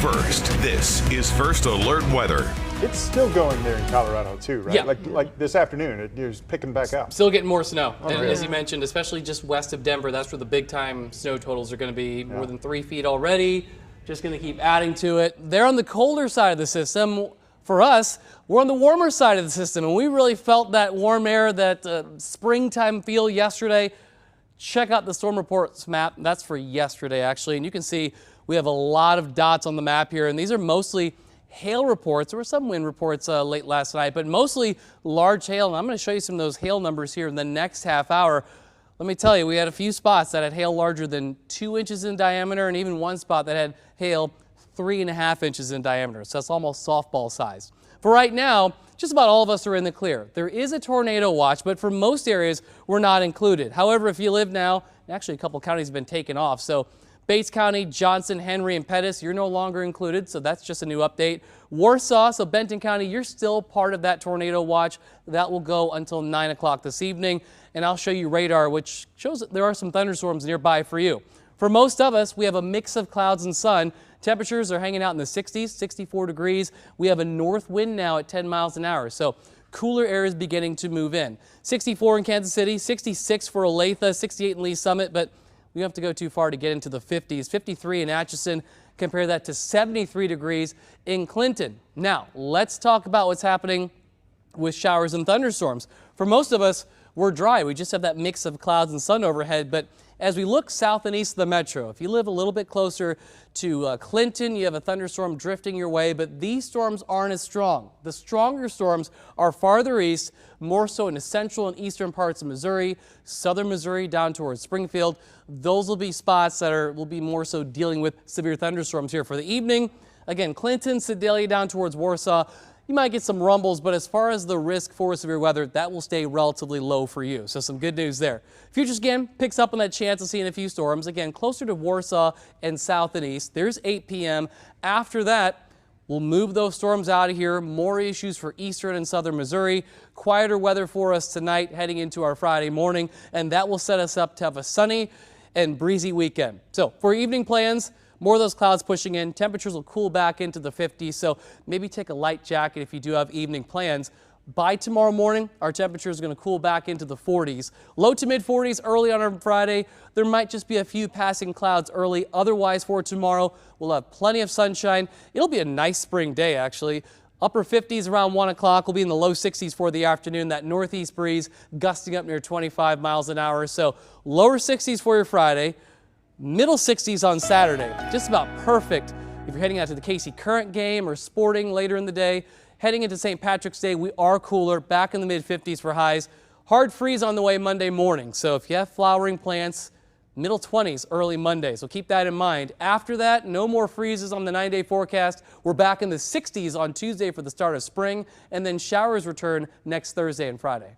first. This is First Alert Weather. It's still going there in Colorado too, right? Yeah. Like this afternoon, it's picking back up. Still getting more snow. And really? as you mentioned, especially just west of Denver, that's where the big time snow totals are going to be. More than 3 feet already. Just going to keep adding to it. They're on the colder side of the system. For us, we're on the warmer side of the system, and we really felt that warm air, that springtime feel yesterday. Check out the storm reports map. That's for yesterday, actually. And you can see we have a lot of dots on the map here, and these are mostly hail reports. There were some wind reports late last night, but mostly large hail. And I'm going to show you some of those hail numbers here in the next half hour. Let me tell you, we had a few spots that had hail larger than 2 inches in diameter, and even one spot that had hail 3.5 inches in diameter. So that's almost softball size. For right now, just about all of us are in the clear. There is a tornado watch, but for most areas, we're not included. However, if you live now, actually a couple counties have been taken off. So Bates County, Johnson, Henry, and Pettis, you're no longer included, so that's just a new update. Warsaw, so Benton County, you're still part of that tornado watch. That will go until 9 o'clock this evening, and I'll show you radar, which shows that there are some thunderstorms nearby for you. For most of us, we have a mix of clouds and sun. Temperatures are hanging out in the 60s, 64 degrees. We have a north wind now at 10 miles an hour, so cooler air is beginning to move in. 64 in Kansas City, 66 for Olathe, 68 in Lee Summit, but we don't have to go too far to get into the 50s. 53 in Atchison. Compare that to 73 degrees in Clinton. Now, let's talk about what's happening with showers and thunderstorms. For most of us, we're dry. We just have that mix of clouds and sun overhead. But as we look south and east of the metro, if you live a little bit closer to Clinton, you have a thunderstorm drifting your way, but these storms aren't as strong. The stronger storms are farther east, more so in the central and eastern parts of Missouri, southern Missouri down towards Springfield. Those will be spots that will be more so dealing with severe thunderstorms here for the evening. Again, Clinton, Sedalia down towards Warsaw. You might get some rumbles, but as far as the risk for severe weather, that will stay relatively low for you. So some good news there. Futures again picks up on that chance of seeing a few storms. Again, closer to Warsaw and south and east. There's 8 p.m. After that, we'll move those storms out of here. More issues for eastern and southern Missouri. Quieter weather for us tonight heading into our Friday morning, and that will set us up to have a sunny and breezy weekend. So for evening plans, more of those clouds pushing in. Temperatures will cool back into the 50s, so maybe take a light jacket if you do have evening plans. By tomorrow morning, our temperature is going to cool back into the 40s. Low to mid 40s early on our Friday. There might just be a few passing clouds early. Otherwise, for tomorrow, we'll have plenty of sunshine. It'll be a nice spring day, actually. Upper 50s around 1 o'clock. We'll be in the low 60s for the afternoon. That northeast breeze gusting up near 25 miles an hour. So lower 60s for your Friday. Middle 60s on Saturday, just about perfect if you're heading out to the KC Current game or sporting later in the day. Heading into St. Patrick's Day, we are cooler, back in the mid 50s for highs. Hard freeze on the way Monday morning, so if you have flowering plants, middle 20s early Monday, so keep that in mind. After that, no more freezes on the 9-day forecast. We're back in the 60s on Tuesday for the start of spring, and then showers return next Thursday and Friday.